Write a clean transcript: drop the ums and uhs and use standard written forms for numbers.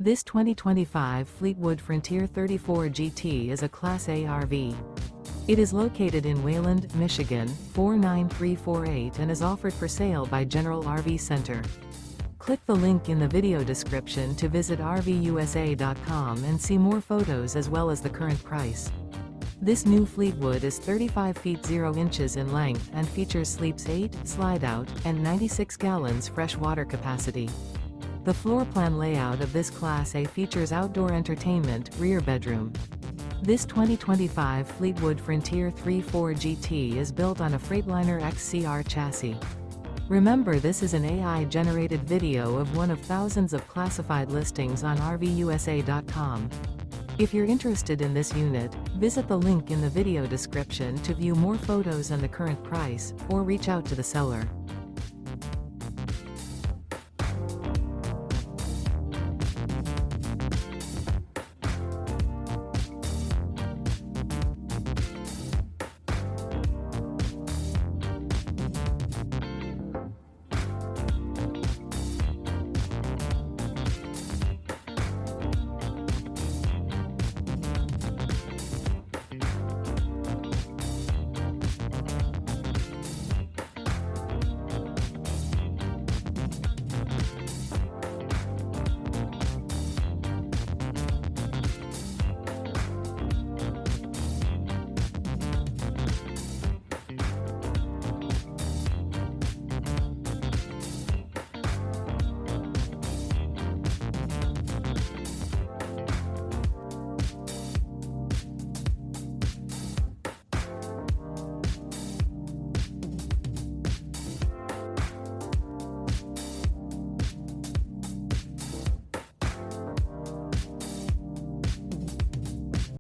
This 2025 Fleetwood Frontier 34 GT is a Class A RV. It is located in Wayland, Michigan, 49348 and is offered for sale by General RV Center. Click the link in the video description to visit RVUSA.com and see more photos as well as the current price. This new Fleetwood is 35 feet 0 inches in length and features sleeps 8, Slideout, and 96 gallons fresh water capacity. The floor plan layout of this Class A features outdoor entertainment, rear bedroom. This 2025 Fleetwood Frontier 34 GT is built on a Freightliner XCR chassis. Remember, this is an AI-generated video of one of thousands of classified listings on RVUSA.com. If you're interested in this unit, visit the link in the video description to view more photos and the current price, or reach out to the seller.